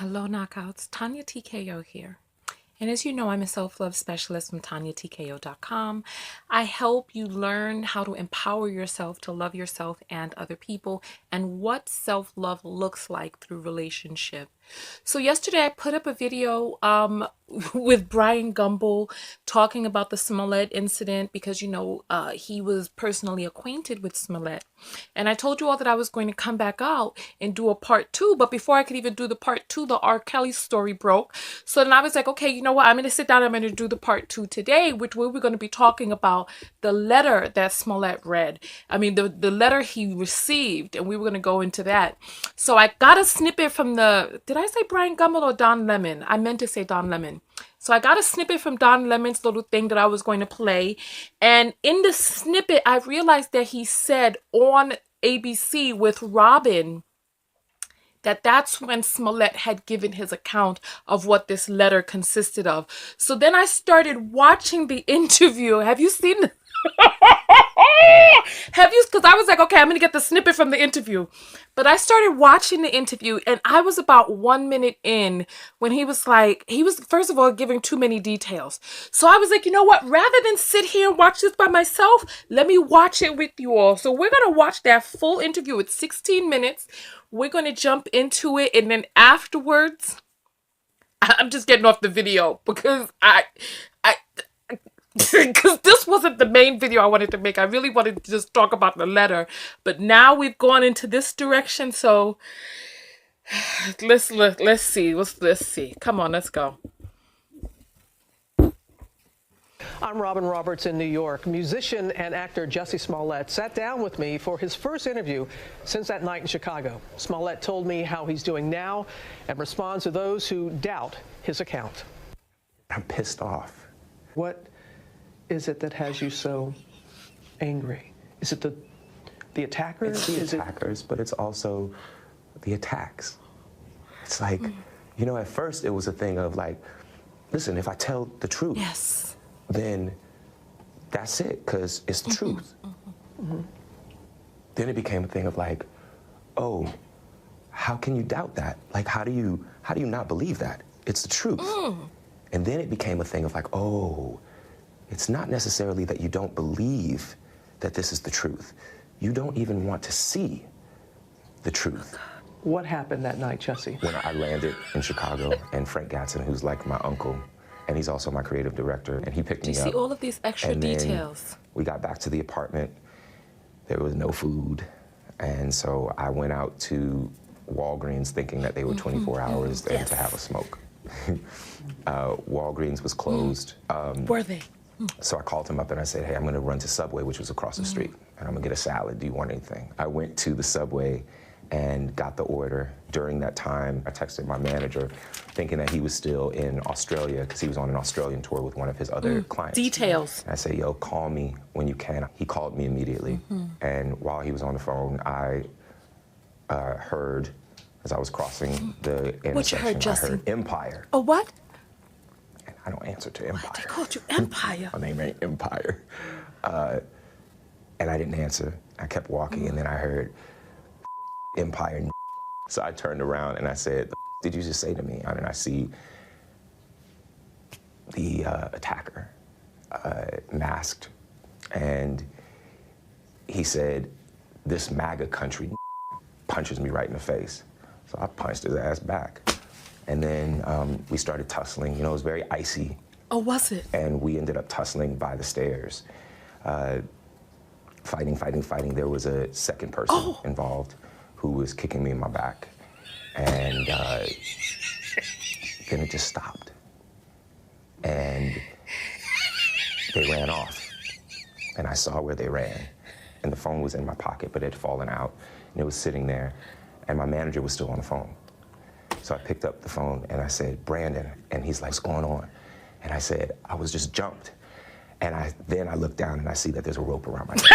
Hello, knockouts. TonyaTko here. And as you know, I'm a self-love specialist from TonyaTko.com. I help you learn how to empower yourself to love yourself and other people and what self-love looks like through relationship. So yesterday I put up a video with Brian Gumbel talking about the Smollett incident because, he was personally acquainted with Smollett. And I told you all that I was going to come back out and do a part 2. But before I could even do the part 2, the R. Kelly story broke. So then I was like, okay, you know what? I'm going to sit down. I'm going to do the part 2 today, which we're going to be talking about the letter that Smollett read. I mean, the letter he received. And we were going to go into that. So I got a snippet from did I say Brian Gumbel or Don Lemon? I meant to say Don Lemon. So I got a snippet from Don Lemon's little thing that I was going to play. And in the snippet, I realized that he said on ABC with Robin that's when Smollett had given his account of what this letter consisted of. So then I started watching the interview. Have you seen the because I was like, okay, I'm going to get the snippet from the interview. But I started watching the interview and I was about 1 minute in when he was first of all giving too many details. So I was like, you know what, rather than sit here and watch this by myself, let me watch it with you all. So we're going to watch that full interview. It's 16 minutes. We're going to jump into it. And then afterwards, I'm just getting off the video because because this wasn't the main video I wanted to make. I really wanted to just talk about the letter. But now we've gone into this direction. So let's see. Let's see. Come on, let's go. I'm Robin Roberts in New York. Musician and actor Jussie Smollett sat down with me for his first interview since that night in Chicago. Smollett told me how he's doing now and responds to those who doubt his account. I'm pissed off. What is it that has you so angry? Is it the attackers? It's the attackers, but it's also the attacks. It's like, at first it was a thing of like, listen, if I tell the truth, yes, then that's it, because it's the truth. Then it became a thing of like, oh, how can you doubt that? Like, how do you not believe that? It's the truth. And then it became a thing of like, oh, it's not necessarily that you don't believe that this is the truth. You don't even want to see the truth. What happened that night, Jussie? When I landed in Chicago, and Frank Gatson, who's like my uncle, and he's also my creative director, and he picked me up. Do you see all of these extra details? We got back to the apartment. There was no food. And so I went out to Walgreens thinking that they were 24 hours there to have a smoke. Walgreens was closed. Were they? So I called him up and I said, hey, I'm going to run to Subway, which was across the street, and I'm going to get a salad. Do you want anything? I went to the Subway and got the order. During that time, I texted my manager thinking that he was still in Australia because he was on an Australian tour with one of his other clients. Details. And I said, yo, call me when you can. He called me immediately. And while he was on the phone, I heard, as I was crossing the intersection, What you heard, Jussie? I heard Empire. Oh, what? And I don't answer to Empire. They called you Empire. My name ain't Empire. And I didn't answer. I kept walking, and then I heard Empire. So I turned around and I said, did you just say to me? And I see the attacker masked, and he said, this MAGA country punches me right in the face. So I punched his ass back. And then we started tussling. It was very icy. Oh, was it? And we ended up tussling by the stairs. Fighting. There was a second person involved who was kicking me in my back. And then it just stopped. And they ran off. And I saw where they ran. And the phone was in my pocket, but it had fallen out. And it was sitting there. And my manager was still on the phone. So I picked up the phone and I said, Brandon. And he's like, what's going on? And I said, I was just jumped. And then I look down and I see that there's a rope around my neck.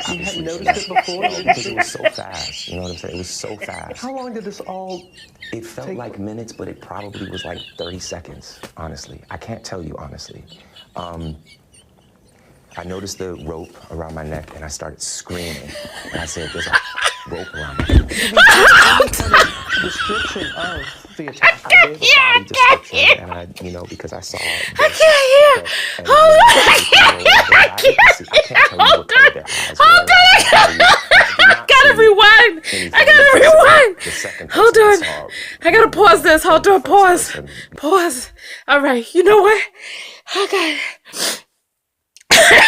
You hadn't noticed it before? No, because it was so fast. You know what I'm saying? It was so fast. How long did this all It felt like minutes, but it probably was like 30 seconds, honestly. I can't tell you, honestly. I noticed the rope around my neck and I started screaming. And I said, there's a rope around my neck. description of the attack? I gave a body description, and because I saw this, I can't hear. Hold on. I can't hear. I can't tell you what color their eyes were. Hold on. I gotta rewind. I gotta rewind. Hold on. I gotta pause this. Hold on. Pause. Pause. All right. You know what? Okay. I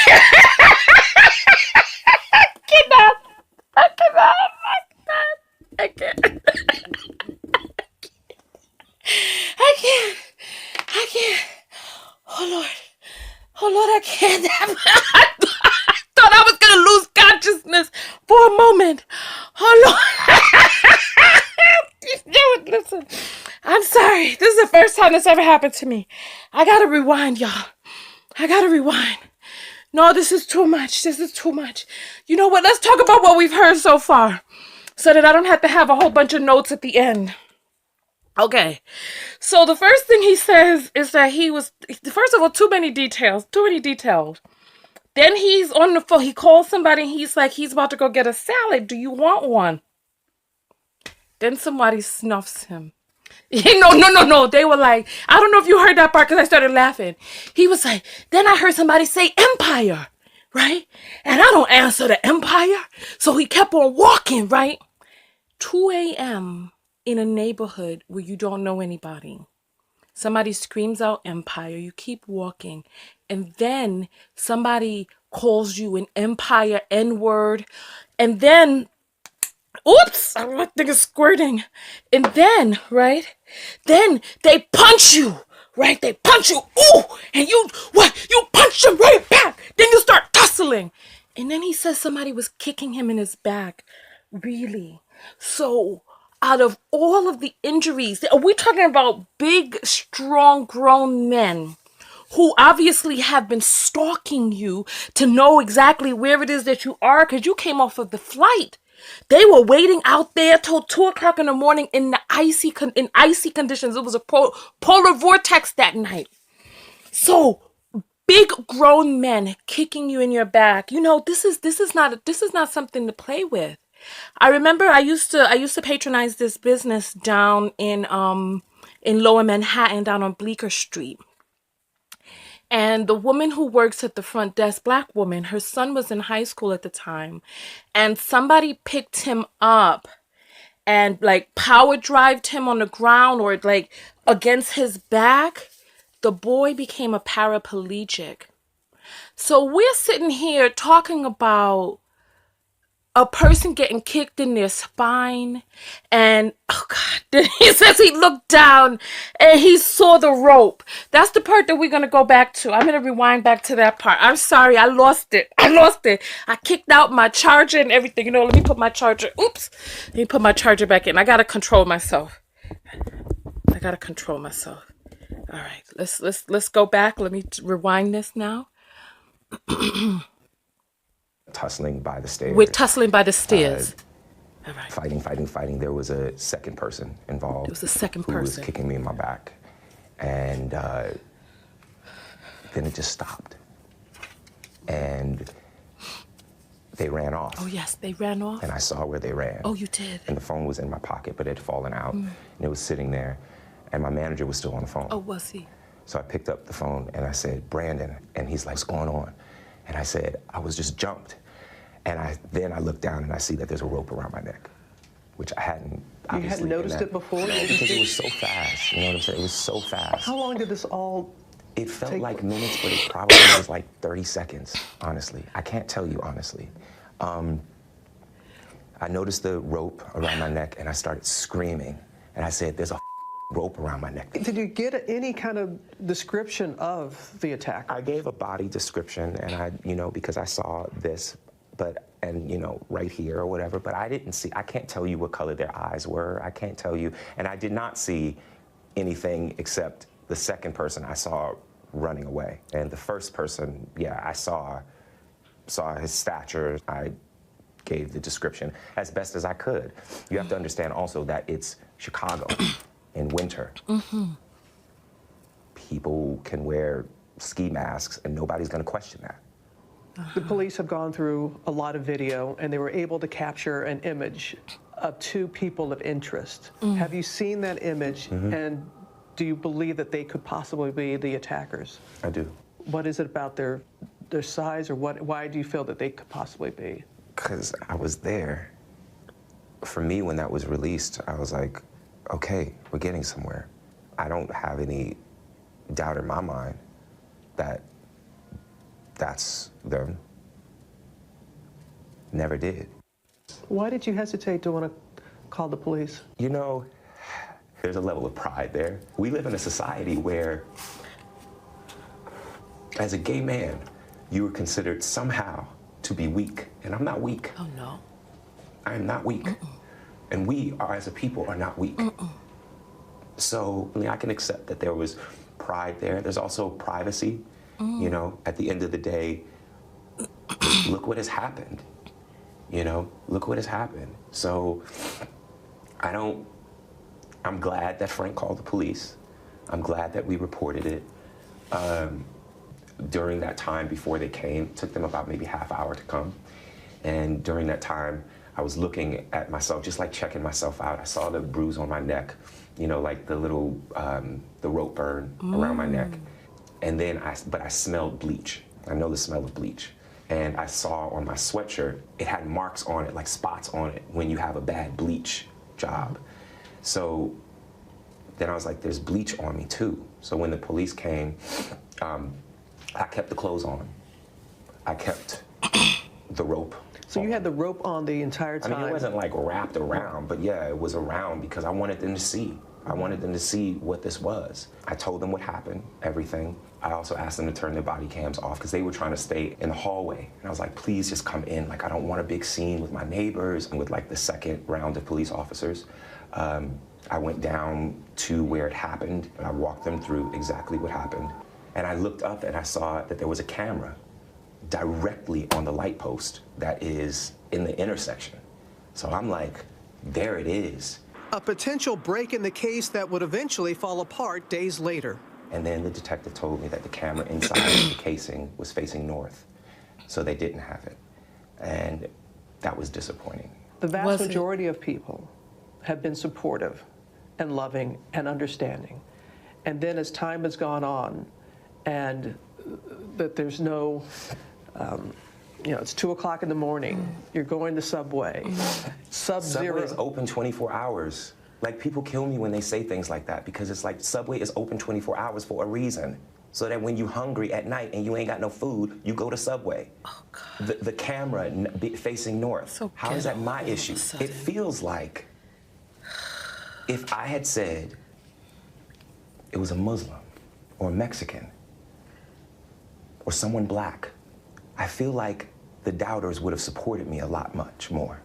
cannot. I cannot. I can't. I can't. I can't. Oh Lord. Oh Lord, I can't. I thought I was gonna lose consciousness for a moment. Oh Lord. Listen. I'm sorry. This is the first time this ever happened to me. I gotta rewind, y'all. I gotta rewind. No, this is too much. This is too much. You know what? Let's talk about what we've heard so far so that I don't have to have a whole bunch of notes at the end. Okay. So the first thing he says is that he was, first of all, too many details. Then he's on the phone. He calls somebody and he's like, he's about to go get a salad. Do you want one? Then somebody snuffs him. No. They were like, I don't know if you heard that part because I started laughing. He was like, then I heard somebody say empire, right? And I don't answer the empire. So he kept on walking, right? 2 a.m. in a neighborhood where you don't know anybody. Somebody screams out empire. You keep walking. And then somebody calls you an empire N-word. And then oops, my thing is squirting. And then, right? Then they punch you, right? They punch you. Ooh, and you punch them right back. Then you start tussling. And then he says somebody was kicking him in his back. Really? So out of all of the injuries, are we talking about big, strong, grown men who obviously have been stalking you to know exactly where it is that you are because you came off of the flight? They were waiting out there till 2 o'clock in the morning in the icy conditions. It was a polar vortex that night. So big grown men kicking you in your back. You know, this is not something to play with. I remember I used to patronize this business down in Lower Manhattan, down on Bleecker Street. And the woman who works at the front desk, black woman, her son was in high school at the time. And somebody picked him up and like power drived him on the ground or like against his back. The boy became a paraplegic. So we're sitting here talking about a person getting kicked in their spine, and oh God, then he says he looked down and he saw the rope. That's the part that we're going to go back to. I'm going to rewind back to that part. I'm sorry, I lost it. I kicked out my charger and everything. You know, let me put my charger, let me put my charger back in. I got to control myself. All right, let's go back. Let me rewind this now. Tussling by the stairs. We're tussling by the stairs. All right. Fighting. There was a second person involved. There was a second person who was kicking me in my back. And then it just stopped. And they ran off. Oh, yes, they ran off? And I saw where they ran. Oh, you did? And the phone was in my pocket, but it had fallen out. And it was sitting there. And my manager was still on the phone. Oh, was he? So I picked up the phone and I said, Brandon. And he's like, what's going on? And I said, I was just jumped. And then I look down and I see that there's a rope around my neck, which I hadn't obviously. You hadn't noticed it before? No, because it was so fast. You know what I'm saying? It was so fast. How long did this all It felt like minutes, but it probably was like 30 seconds, honestly. I can't tell you honestly. I noticed the rope around my neck and I started screaming. And I said, there's a rope around my neck. Did you get any kind of description of the attack? I gave a body description and because I saw this, right here or whatever, but I can't tell you what color their eyes were. I can't tell you. And I did not see anything except the second person I saw running away. And the first person, I saw his stature. I gave the description as best as I could. You have to understand also that it's Chicago in winter. People can wear ski masks and nobody's gonna question that. The police have gone through a lot of video and they were able to capture an image of two people of interest. Have you seen that image, and do you believe that they could possibly be the attackers? I do. What is it about their size, or why do you feel that they could possibly be? Because I was there. For me, when that was released, I was like, okay, we're getting somewhere. I don't have any doubt in my mind that that's them. Never did. Why did you hesitate to want to call the police? You know, there's a level of pride there. We live in a society where, as a gay man, you are considered somehow to be weak, and I'm not weak. Oh, no. I am not weak. And we are, as a people, are not weak. So, I mean, I can accept that there was pride there. There's also privacy. You know, at the end of the day, look what has happened. You know, look what has happened. So, I'm glad that Frank called the police. I'm glad that we reported it. During that time before they came, it took them about maybe half hour to come. And during that time, I was looking at myself, just like checking myself out. I saw the bruise on my neck, you know, like the little, the rope burn around my neck. And then I smelled bleach. I know the smell of bleach. And I saw on my sweatshirt, it had marks on it, like spots on it, when you have a bad bleach job. So then I was like, there's bleach on me too. So when the police came, I kept the clothes on. I kept the rope. So you had the rope on the entire time? I mean, it wasn't like wrapped around, but yeah, it was around because I wanted them to see. I wanted them to see what this was. I told them what happened, everything. I also asked them to turn their body cams off because they were trying to stay in the hallway. And I was like, please just come in. Like, I don't want a big scene with my neighbors and with like the second round of police officers. I went down to where it happened and I walked them through exactly what happened. And I looked up and I saw that there was a camera directly on the light post that is in the intersection. So I'm like, there it is. A potential break in the case that would eventually fall apart days later. And then the detective told me that the camera inside the casing was facing north, so they didn't have it. And that was disappointing. The vast majority of people have been supportive and loving and understanding. And then as time has gone on, and that there's no, you know, it's 2 o'clock in the morning, you're going to Subway, Sub-Zero. Subway is open 24 hours. Like, people kill me when they say things like that because it's like Subway is open 24 hours for a reason. So that when you're hungry at night and you ain't got no food, you go to Subway. Oh, God. The camera facing north. So how is that my issue? It feels like if I had said it was a Muslim or a Mexican or someone black, I feel like the doubters would have supported me a lot more.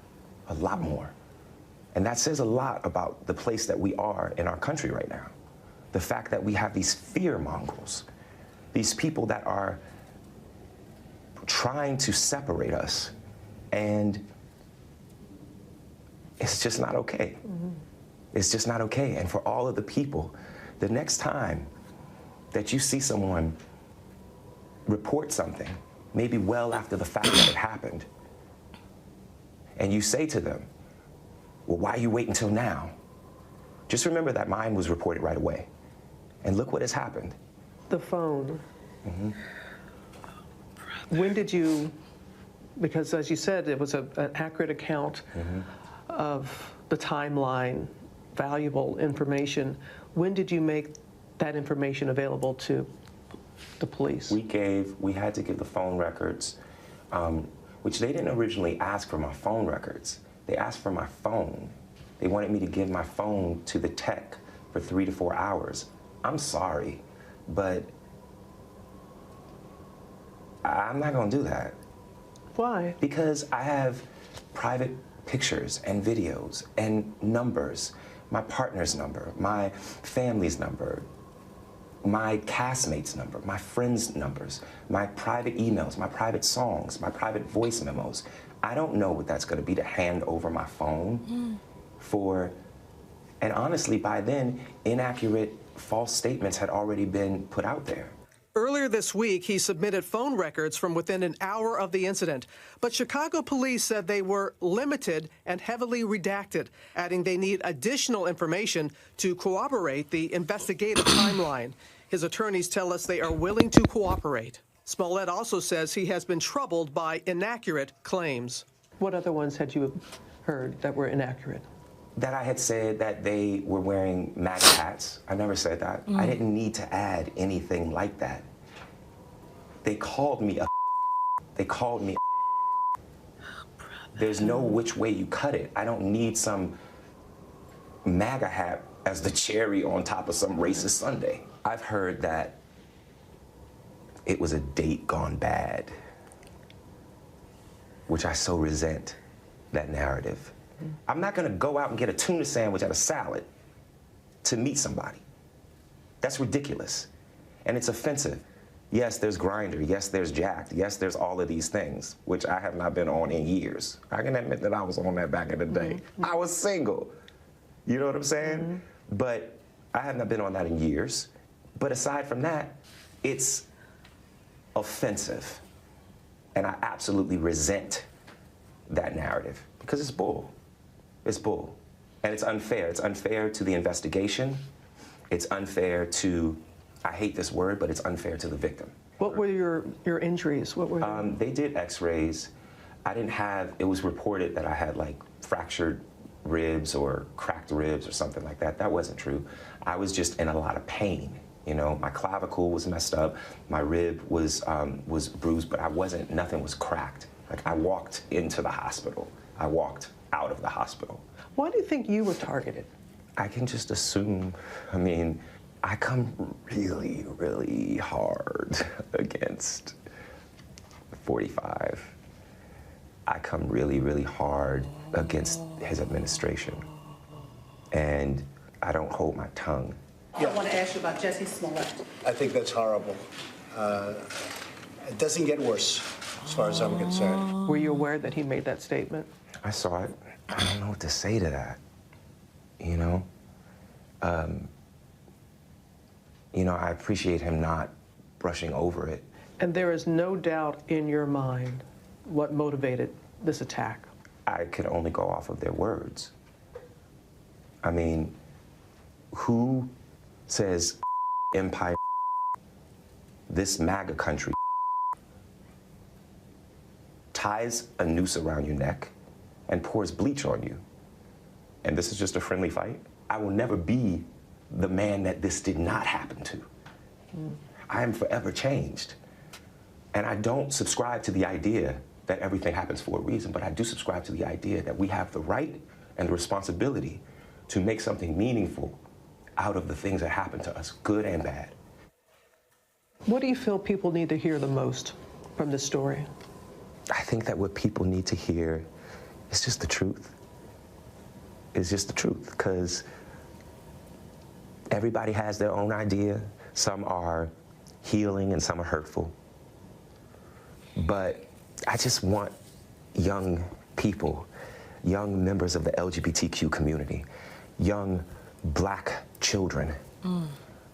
And that says a lot about the place that we are in our country right now. The fact that we have these fear mongers, these people that are trying to separate us, and it's just not okay. It's just not okay. And for all of the people, the next time that you see someone report something, maybe well after the fact that it happened, and you say to them, well, why you wait until now? Just remember that mine was reported right away. And look what has happened. The phone. When did you, because as you said, it was an accurate account of the timeline, valuable information. When did you make that information available to the police? We had to give the phone records, which they didn't originally ask for my phone records. They asked for my phone. They wanted me to give my phone to the tech for 3 to 4 hours. I'm sorry, but I'm not gonna do that. Why? Because I have private pictures and videos and numbers, my partner's number, my family's number, my castmates' number, my friends' numbers, my private emails, my private songs, my private voice memos. I don't know what that's gonna be to hand over my phone for, and honestly, by then, inaccurate, false statements had already been put out there. Earlier this week, he submitted phone records from within an hour of the incident. But Chicago police said they were limited and heavily redacted, adding they need additional information to corroborate the investigative timeline. His attorneys tell us they are willing to cooperate. Smollett also says he has been troubled by inaccurate claims. What other ones had you heard that were inaccurate? That I had said that they were wearing MAGA hats. I never said that. I didn't need to add anything like that. They called me a They called me a There's no which way you cut it. I don't need some MAGA hat as the cherry on top of some racist sundae. I've heard that it was a date gone bad, which I so resent that narrative. I'm not gonna go out and get a tuna sandwich at a salad to meet somebody. That's ridiculous, and it's offensive. Yes, there's Grindr, yes, there's Jacked, yes, there's all of these things, which I have not been on in years. I can admit that I was on that back in the day. I was single, you know what I'm saying? But I have not been on that in years. But aside from that, it's offensive, and I absolutely resent that narrative because it's bull. It's bull. And it's unfair. It's unfair to the investigation. It's unfair to, I hate this word, but it's unfair to the victim. What were your injuries? What were they did x-rays. I didn't have, it was reported that I had like fractured ribs or cracked ribs or something like that. That wasn't true. I was just in a lot of pain. You know, my clavicle was messed up, my rib was bruised, but nothing was cracked. Like I walked into the hospital. I walked out of the hospital. Why do you think you were targeted? I can just assume, I mean, I come really, really hard against 45. I come really, really hard against his administration. And I don't hold my tongue. I want to ask you about Jussie Smollett. I think that's horrible. It doesn't get worse, as far as I'm concerned. Were you aware that he made that statement? I saw it. I don't know what to say to that, you know? I appreciate him not brushing over it. And there is no doubt in your mind what motivated this attack? I could only go off of their words. I mean, who says empire, this MAGA country, ties a noose around your neck and pours bleach on you? And this is just a friendly fight? I will never be the man that this did not happen to. I am forever changed. And I don't subscribe to the idea that everything happens for a reason, but I do subscribe to the idea that we have the right and the responsibility to make something meaningful out of the things that happen to us, good and bad. What do you feel people need to hear the most from this story? I think that what people need to hear is just the truth. It's just the truth, because everybody has their own idea. Some are healing and some are hurtful. But I just want young people, young members of the LGBTQ community, young Black children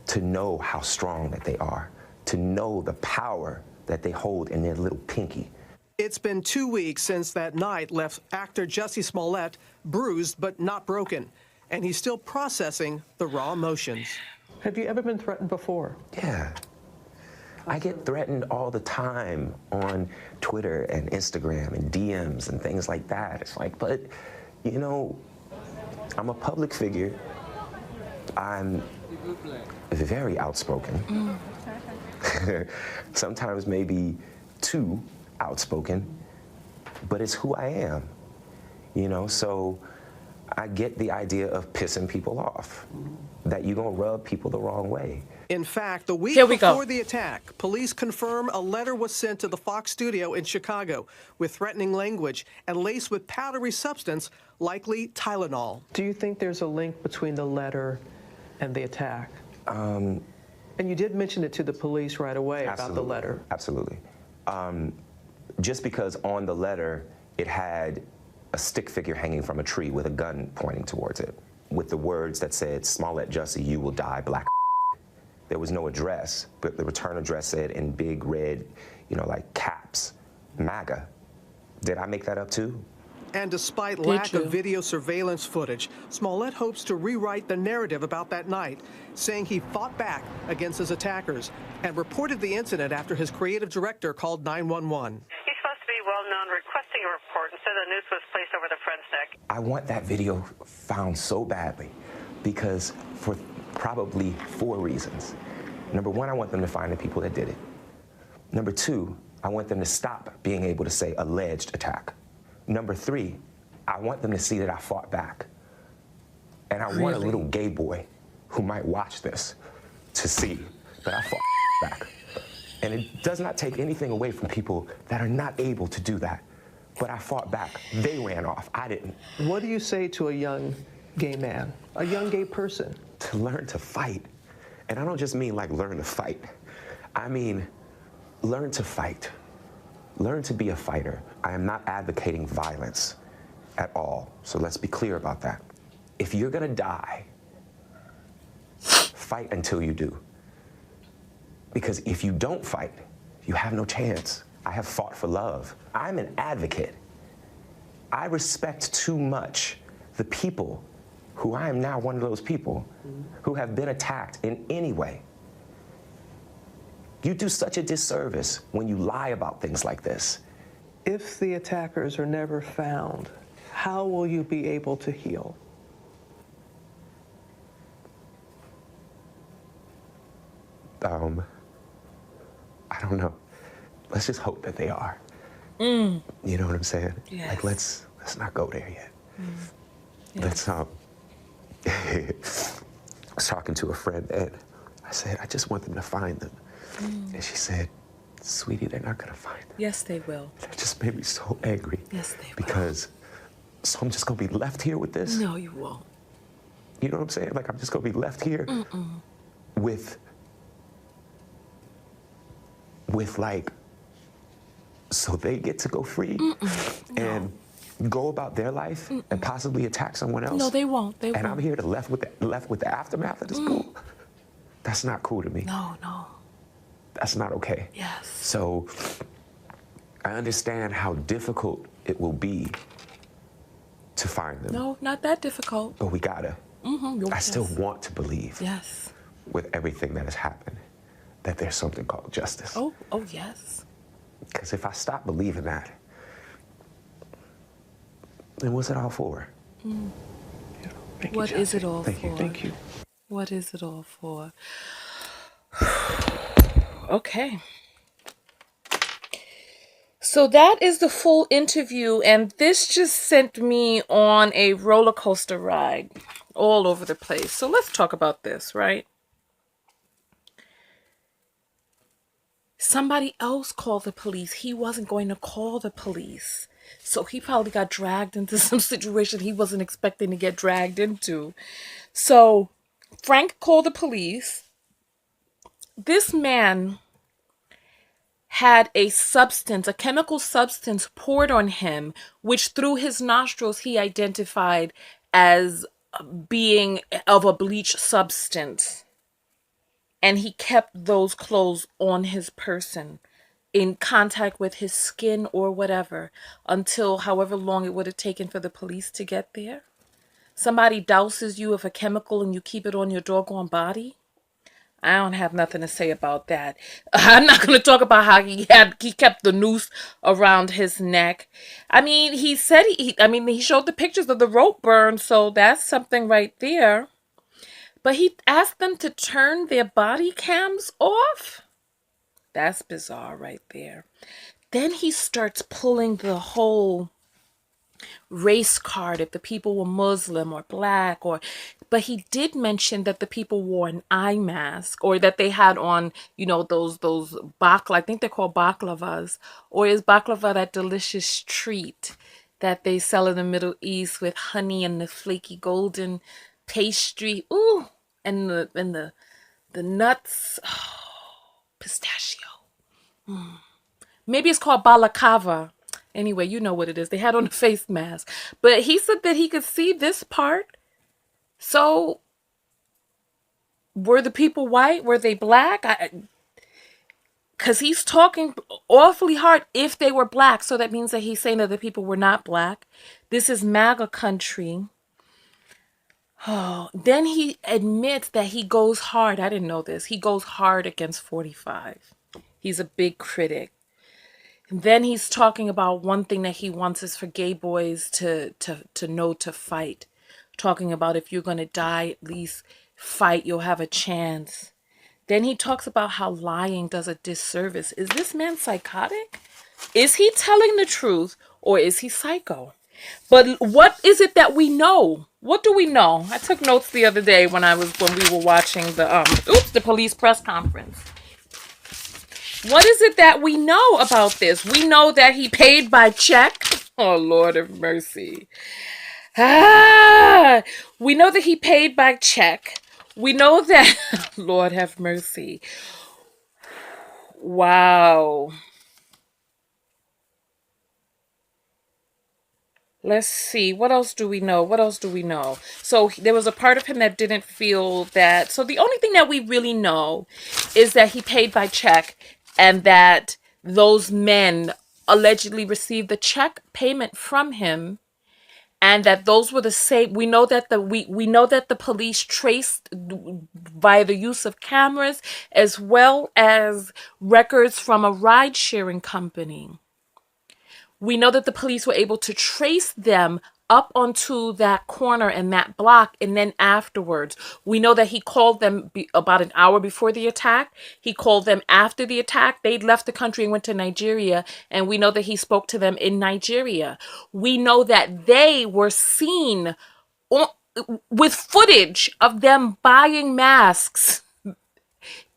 to know how strong that they are, to know the power that they hold in their little pinky. It's been 2 weeks since that night left actor Jussie Smollett bruised but not broken, and he's still processing the raw emotions. Have you ever been threatened before? Yeah. I get threatened all the time on Twitter and Instagram and DMs and things like that. It's like, but, you know, I'm a public figure. I'm very outspoken. Sometimes maybe too outspoken, but it's who I am, you know? So I get the idea of pissing people off, that you're gonna rub people the wrong way. In fact, the week before the attack, police confirm a letter was sent to the Fox studio in Chicago with threatening language and laced with powdery substance, likely Tylenol. Do you think there's a link between the letter and the attack? And you did mention it to the police right away about the letter. Absolutely. Just because on the letter it had a stick figure hanging from a tree with a gun pointing towards it, with the words that said, "Smollett Jussie, you will die, Black." There was no address, but the return address said in big red, like caps, MAGA. Did I make that up too? And despite lack of video surveillance footage, Smollett hopes to rewrite the narrative about that night, saying he fought back against his attackers and reported the incident after his creative director called 911. He's supposed to be well-known requesting a report, and so the noose was placed over the friend's neck. I want that video found so badly because for probably 4 reasons. Number 1, I want them to find the people that did it. Number 2, I want them to stop being able to say alleged attack. Number 3, I want them to see that I fought back. And I want a little gay boy who might watch this to see that I fought back. And it does not take anything away from people that are not able to do that. But I fought back. They ran off. I didn't. What do you say to a young gay man, a young gay person? To learn to fight. And I don't just mean like learn to fight. I mean, learn to fight. Learn to be a fighter. I am not advocating violence at all. So let's be clear about that. If you're gonna die, fight until you do. Because if you don't fight, you have no chance. I have fought for love. I'm an advocate. I respect too much the people who I am now one of those people who have been attacked in any way. You do such a disservice when you lie about things like this. If the attackers are never found, how will you be able to heal? I don't know. Let's just hope that they are. You know what I'm saying? Yes. Like, let's not go there yet. Yes. Let's, I was talking to a friend and I said, I just want them to find them. And she said, sweetie, they're not gonna find them. Yes, they will. That just made me so angry. Yes, they will. Because, so I'm just gonna be left here with this? No, you won't. You know what I'm saying? Like, I'm just gonna be left here with like, so they get to go free and go about their life and possibly attack someone else. No, they won't. They and won't. I'm here to left with the aftermath of this cool. That's not cool to me. No, no. That's not okay. Yes. So I understand how difficult it will be to find them. No, not that difficult. But we gotta. I still Yes. want to believe Yes. with everything that has happened that there's something called justice. Oh, yes. Because if I stop believing that, then what's it all for? What is it all for? Thank you. What is it all for? Okay. So that is the full interview, and this just sent me on a roller coaster ride all over the place. So let's talk about this, right? Somebody else called the police. He wasn't going to call the police. So he probably got dragged into some situation he wasn't expecting to get dragged into. So Frank called the police. This man had a substance, a chemical substance poured on him, which through his nostrils he identified as being of a bleach substance. And he kept those clothes on his person in contact with his skin or whatever until however long it would have taken for the police to get there. Somebody douses you with a chemical and you keep it on your doggone body. I don't have nothing to say about that. I'm not going to talk about how he kept the noose around his neck. I mean, he said he showed the pictures of the rope burn, so that's something right there. But he asked them to turn their body cams off. That's bizarre right there. Then he starts pulling the whole race card if the people were Muslim or black, but he did mention that the people wore an eye mask or that they had on, those bakla, I think they're called baklavas, or is baklava that delicious treat that they sell in the Middle East with honey and the flaky golden pastry, ooh, and the nuts, pistachio. Maybe it's called balaclava. Anyway, you know what it is. They had on a face mask. But he said that he could see this part. So Were the people white? Were they black? Because he's talking awfully hard if they were black. So that means that he's saying that the people were not black. This is MAGA country. Oh, then he admits that he goes hard. I didn't know this. He goes hard against 45. He's a big critic. And then he's talking about one thing that he wants is for gay boys to know to fight. Talking about if you're going to die, at least fight, you'll have a chance. Then he talks about how lying does a disservice. Is this man psychotic? Is he telling the truth or is he psycho? But what is it that we know? What do we know? I took notes the other day when we were watching the police press conference. What is it that we know about this? We know that he paid by check. Oh, Lord of mercy. We know that he paid by check. We know that, Lord have mercy. Wow. Let's see. What else do we know? What else do we know? So there was a part of him that didn't feel that. So the only thing that we really know is that he paid by check and that those men allegedly received the check payment from him and that those were the same. We know that we know that the police traced via the use of cameras as well as records from a ride-sharing company. We know that the police were able to trace them up onto that corner and that block, and then afterwards. We know that he called them about an hour before the attack. He called them after the attack. They'd left the country and went to Nigeria, and we know that he spoke to them in Nigeria. We know that they were seen with footage of them buying masks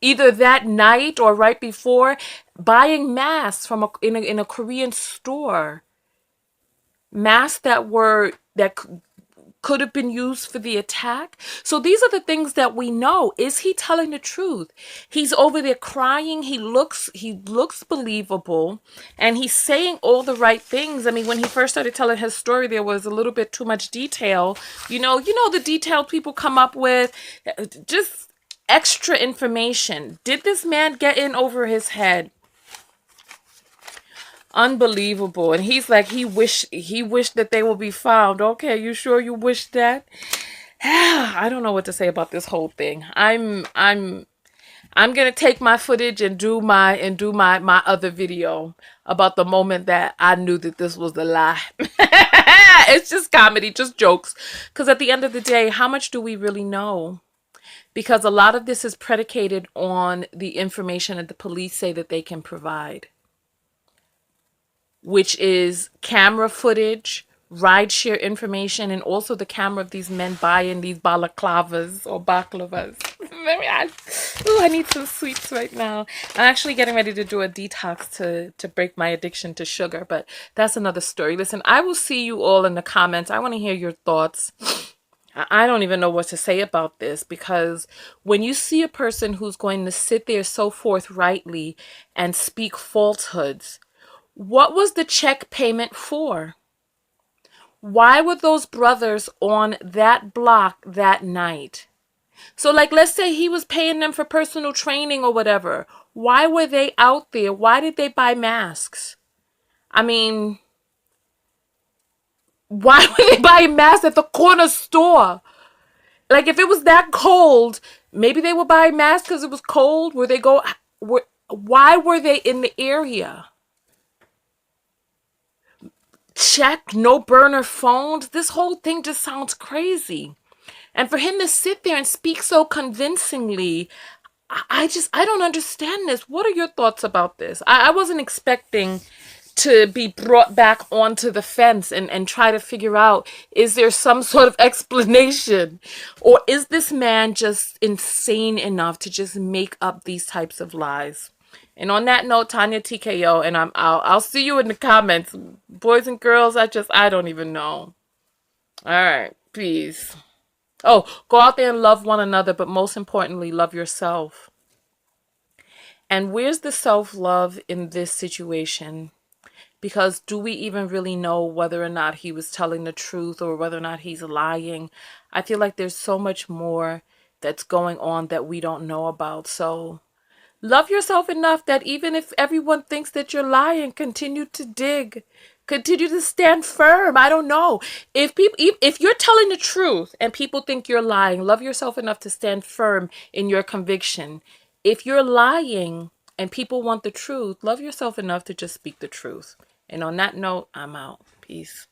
either that night or right before, buying masks from in a Korean store, masks that could have been used for the attack. So these are the things that we know. Is he telling the truth? He's over there crying. He looks believable, and he's saying all the right things. I mean, when he first started telling his story, there was a little bit too much detail. You know the detail people come up with, just extra information. Did this man get in over his head? Unbelievable. And he's like, he wished that they will be found. Okay, you sure you wish that? I don't know what to say about this whole thing. I'm gonna take my footage and do my other video about the moment that I knew that this was a lie. It's just comedy, just jokes. Because at the end of the day, how much do we really know? Because a lot of this is predicated on the information that the police say that they can provide, which is camera footage, rideshare information, and also the camera of these men buying these balaclavas or baklavas. I need some sweets right now. I'm actually getting ready to do a detox to break my addiction to sugar, but that's another story. Listen, I will see you all in the comments. I want to hear your thoughts. I don't even know what to say about this, because when you see a person who's going to sit there so forthrightly and speak falsehoods, what was the check payment for? Why were those brothers on that block that night? So like, let's say he was paying them for personal training or whatever. Why were they out there? Why did they buy masks? I mean, why were they buying masks at the corner store? Like, if it was that cold, maybe they were buying masks because it was cold. Why were they in the area? Check, no burner phones. This whole thing just sounds crazy. And for him to sit there and speak so convincingly, I don't understand this. What are your thoughts about this? I wasn't expecting to be brought back onto the fence and try to figure out, is there some sort of explanation? Or is this man just insane enough to just make up these types of lies? And on that note, TonyaTko, and I'll see you in the comments. Boys and girls, I don't even know. All right, peace. Oh, go out there and love one another, but most importantly, love yourself. And where's the self-love in this situation? Because do we even really know whether or not he was telling the truth or whether or not he's lying? I feel like there's so much more that's going on that we don't know about. So love yourself enough that even if everyone thinks that you're lying, continue to dig. Continue to stand firm. I don't know. If you're telling the truth and people think you're lying, love yourself enough to stand firm in your conviction. If you're lying and people want the truth, love yourself enough to just speak the truth. And on that note, I'm out. Peace.